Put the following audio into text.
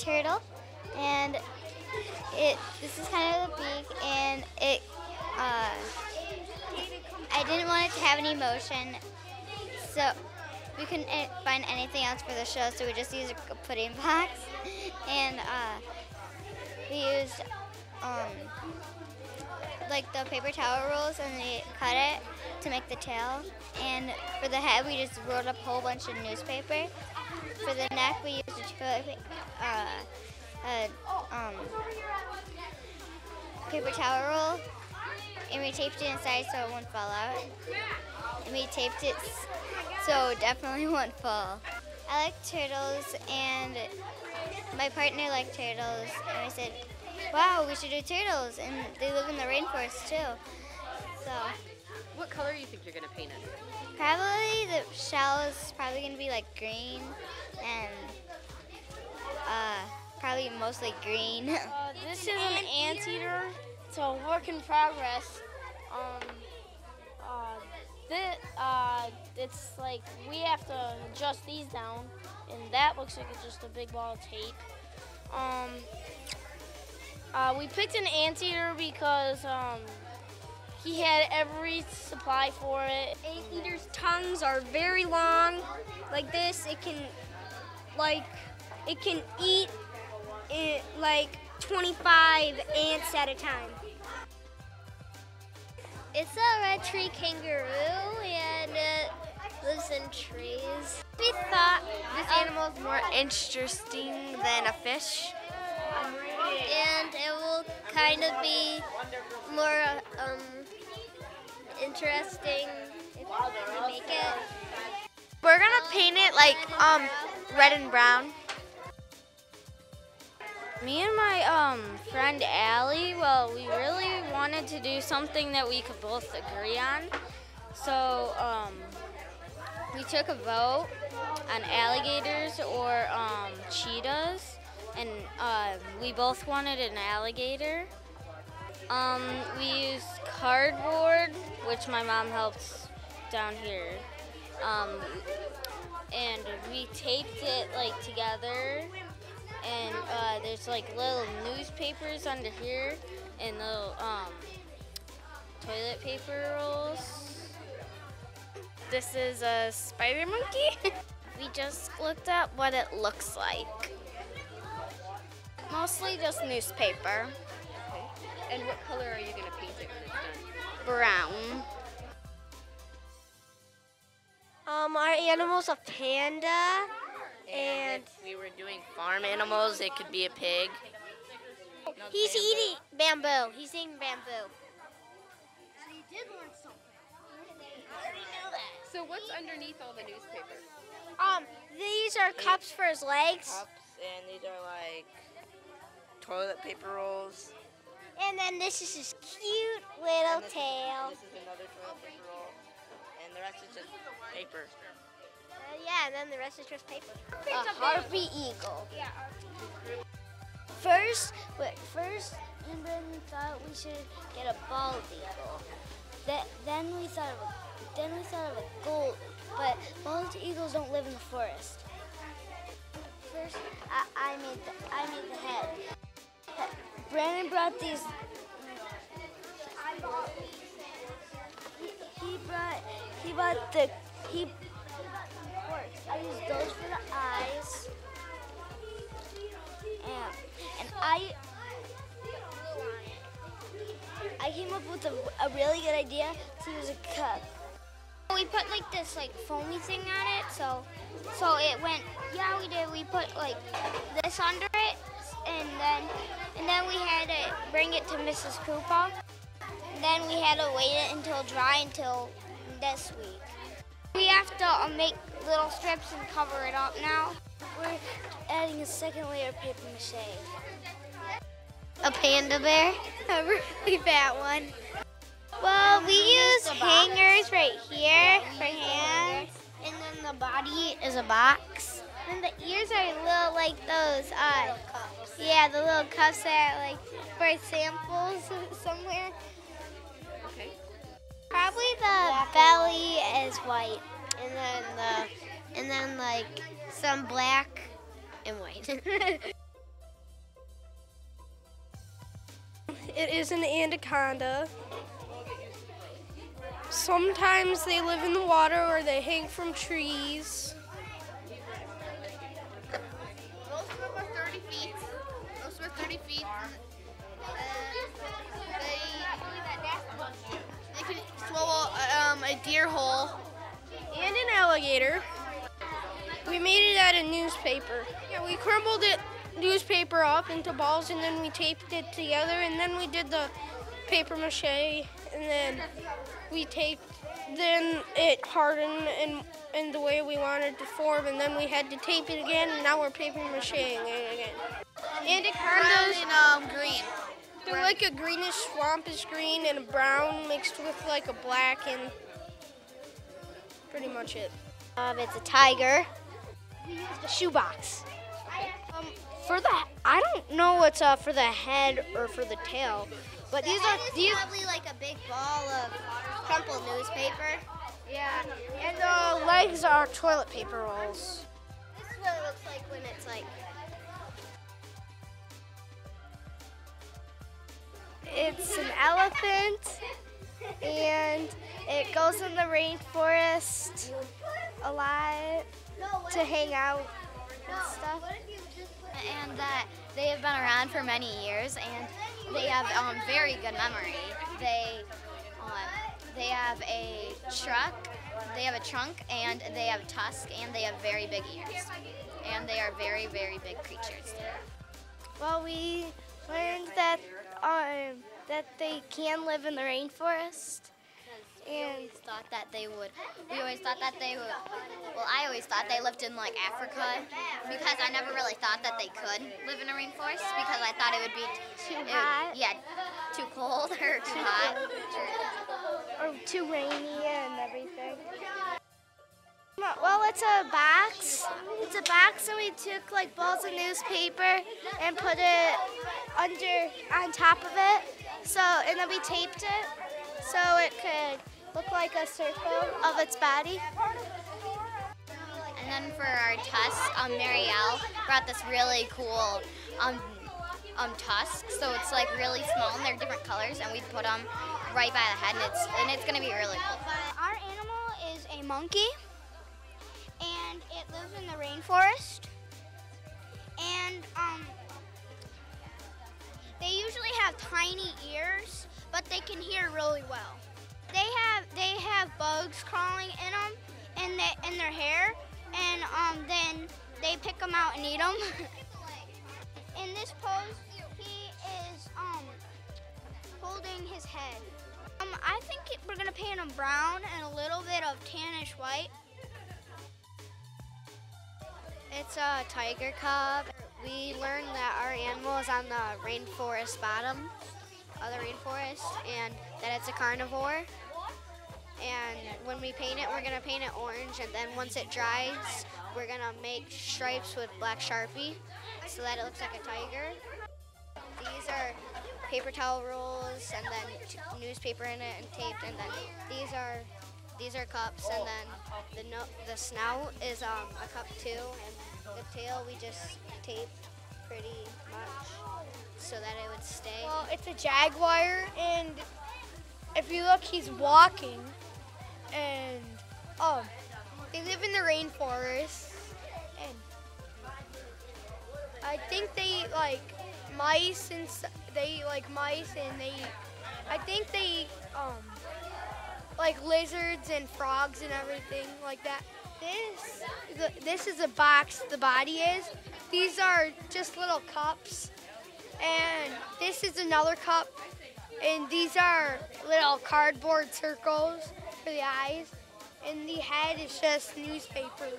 turtle, and this is kind of the beak, and I didn't want it to have any motion, so we couldn't find anything else for the show, so we just used a pudding box, and we used like the paper towel rolls, and we cut it to make the tail. And for the head, we just rolled up a whole bunch of newspaper. For the neck, we used a paper towel roll, and we taped it inside so it wouldn't fall out. And we taped it so it definitely won't fall. I like turtles, and my partner liked turtles, and I said, wow, we should do turtles, and they live in the rainforest too. So, what color do you think you're gonna paint it? Probably the shell is probably gonna be like green, and probably mostly green. This is an anteater. It's a work in progress. It's like we have to adjust these down, and that looks like it's just a big ball of tape. We picked an anteater because he had every supply for it. Anteater's tongues are very long, like this. It can eat like 25 ants at a time. It's a red tree kangaroo, and it lives in trees. We thought this animal is more interesting than a fish. And it will kind of be more interesting if we make it. We're gonna paint it like red and brown. Me and my friend Allie, well, we really wanted to do something that we could both agree on. So we took a vote on alligators or cheetahs, and we both wanted an alligator. We used cardboard, which my mom helped down here, and we taped it like together. And there's like little newspapers under here and little toilet paper rolls. This is a spider monkey. We just looked at what it looks like. Mostly just newspaper. Okay. And what color are you going to paint it when it's done? Brown. Our animal's a panda. And if we were doing farm animals, it could be a pig. He's eating bamboo. He's eating bamboo. So you did learn something. I already knew that. So what's underneath all the newspaper? These are cups for his legs. Cups, and these are like toilet paper rolls. And then this is his cute little tail. This is another toilet paper roll. And the rest is just paper. Yeah, and then the rest is just paper. A harpy eagle. Yeah. First, and then we thought we should get a bald eagle. Then we thought of a gold, but bald eagles don't live in the forest. First, I made the head. Brandon brought these. He brought the. I used those for the eyes, and I came up with a really good idea to use a cup. We put like this foamy thing on it, so it went. Yeah, we did. We put like this under it, and then we had to bring it to Mrs. Krupa. Then we had to wait it until dry until this week. We have to make little strips and cover it up now. We're adding a second layer of paper mache. A panda bear, a really fat one. Well, we use hangers right here for hands, and then the body is a box. And the ears are little like those. Yeah, the little cups that are like for samples somewhere. Okay. Probably the belly is white, and then like some black and white. It is an anaconda. Sometimes they live in the water or they hang from trees. Most of them are 30 feet. Most of them are 30 feet. They can swallow a deer whole. And an alligator. We made it out of newspaper. Yeah, we crumbled it newspaper up into balls and then we taped it together and then we did the paper mache and then we taped, then it hardened in the way we wanted to form and then we had to tape it again and now we're paper macheing it again. Anacondas And green. They're like a greenish swampish green and a brown mixed with like a black and pretty much it. It's a tiger. We used a shoebox. I don't know what's for the head or for the tail, but these are probably like a big ball of crumpled newspaper. Yeah, and the legs are toilet paper rolls. This is what it looks like when it's like. It's an elephant, and it goes in the rainforest a lot to hang out and stuff. And that they have been around for many years, and they have very good memory. They have a trunk, and they have a tusk, and they have very big ears, and they are very, very big creatures. Well, we learned that they can live in the rainforest. We always thought that they would. Well, I always thought they lived in like Africa because I never really thought that they could live in a rainforest because I thought it would be Too hot? too cold or too hot. Or too rainy and everything. Well, it's a box. It's a box, and we took like balls of newspaper and put it on top of it. And then we taped it so it could look like a circle of its body. And then for our tusk, Marielle brought this really cool tusk. So it's like really small and they're different colors, and we put them right by the head, and it's gonna be really cool. Our animal is a monkey, and it lives in the rainforest. And they usually have tiny ears, but they can hear really well. They have bugs crawling in them, in their hair, and then they pick them out and eat them. In this pose, he is holding his head. I think we're gonna paint him brown and a little bit of tannish white. It's a tiger cub. We learned that our animal is on the rainforest bottom of the rainforest and that it's a carnivore. And when we paint it, we're gonna paint it orange, and then once it dries, we're gonna make stripes with black Sharpie so that it looks like a tiger. These are paper towel rolls and then newspaper in it and taped, and then these are cups, and then the snout is a cup too, and the tail we just taped pretty much so that it would stay. Well, it's a jaguar, and if you look, he's walking, and they live in the rainforest, and I think they like mice, and I think they like lizards and frogs and everything like that. This is a box, the body is. These are just little cups, and this is another cup, and these are little cardboard circles for the eyes, and the head is just newspaper.